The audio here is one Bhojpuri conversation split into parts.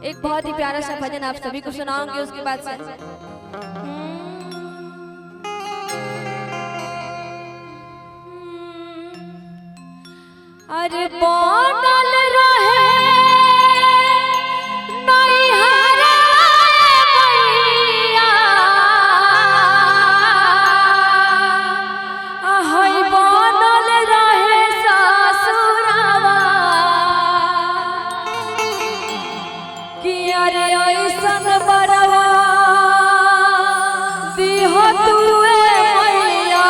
एक बहुत ही प्यारा सा भजन आप सभी को सुनाऊंगी उसके बाद से। अरे बनल रहे नैहरा मैया, आहै बनल रहे ससुरवा, कि अरे ऐसन बरवा दिह तुए मैया,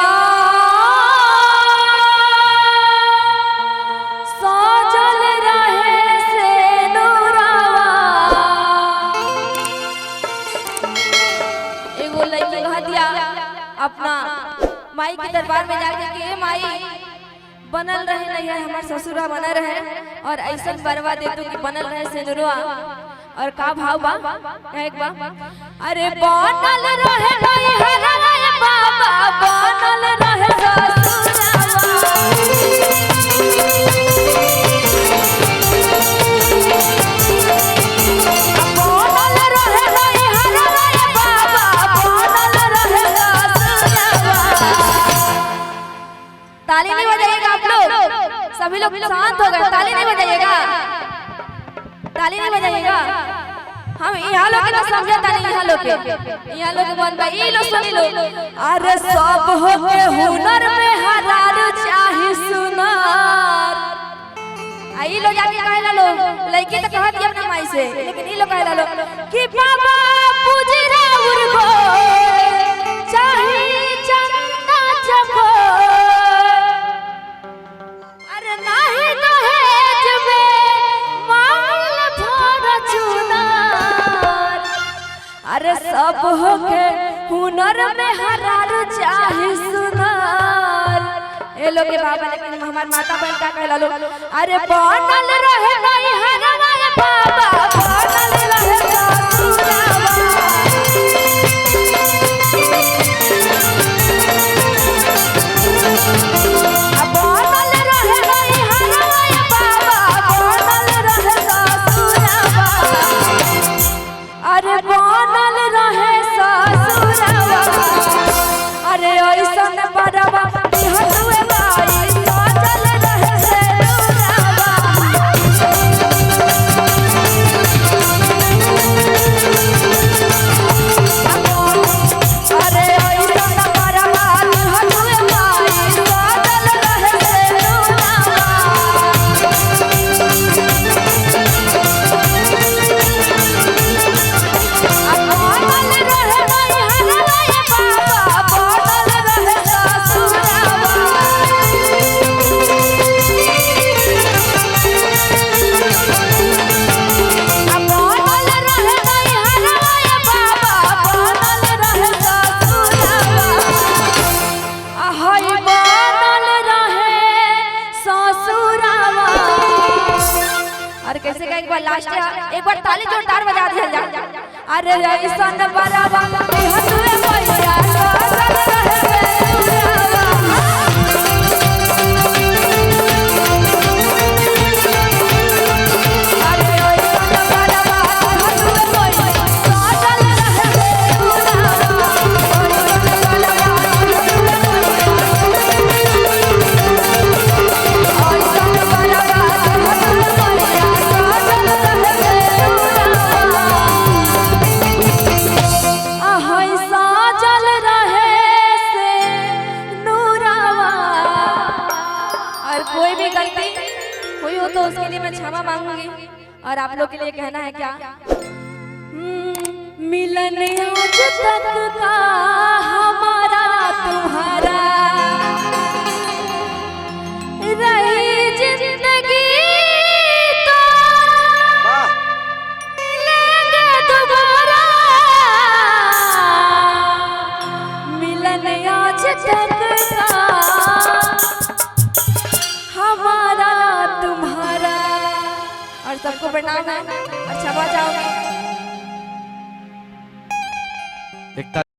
सजल रहे से नूरवा। एगो लड़की कह दिया अपना माई के दरबार में जाके कि माई बनल रहे नैया हमार ससुरा बनल रहे और ऐसा बरवा दे तू कि बनल रहे से नूरवा। और का भाव बा एक बा, अरे बनल रहे नैहरा बाबा, बनल रहे ससुरवा, ताली नहीं बजाइएगा आप लोग, सभी लोग शांत हो गए, ताली नहीं बजाइएगा, ताली नहीं बजाइएगा। हम यहाँ लोग के समझे ताली, यहाँ लोग के बन भाई ये लोग सुनी लो। अरे सब हो के हुनर में हरार चाहे सुनार, आई लो जाके कहला लो, लड़की तो कहत है अपनी माई से, लेकिन ये लोग कहला लो कि बाबा पुजरा उर्गो चाहे चंदा चको, अरे नहीं दहेज में मांगल थोड़ा चुनार, अरे सब हो के हुनर में हरार चाहे सुनार। ए लोग के बाबा लेकिन हमार माता बहन का कहला लो, अरे बनल रहे नैहरा बाबा, बनल रहे ससुरवा, अरे बनल रहे ससुरवा, अरे ऐसन बरवा दिह तुए माई, सजल रहे से नूरवा। अरे ऐसन बरवा दिह तुए माई, सजल रहे से नूरवा। कैसे का एक बार लास्ट एक बार ताली जोरदार बजा दिया जा। अरे ऐसन बरवा दिह तुए मैया, सजल रहे से नूरवा। अरे ऐसन बरवा दिह तुए मैया, सजल रहे से नूरवा। कोई भी गलती हुई हो तो उसके लिए मैं क्षमा मांगूंगी। और आप लोग के लिए कहना है क्या, मिलन आज तक का हमारा तुम्हारा रही जिंदगी तो मिलेंगे दोबारा, मिलन आज तक का हमारा तुम्हारा। और सबको प्रणाम है, अच्छा बजाओगे।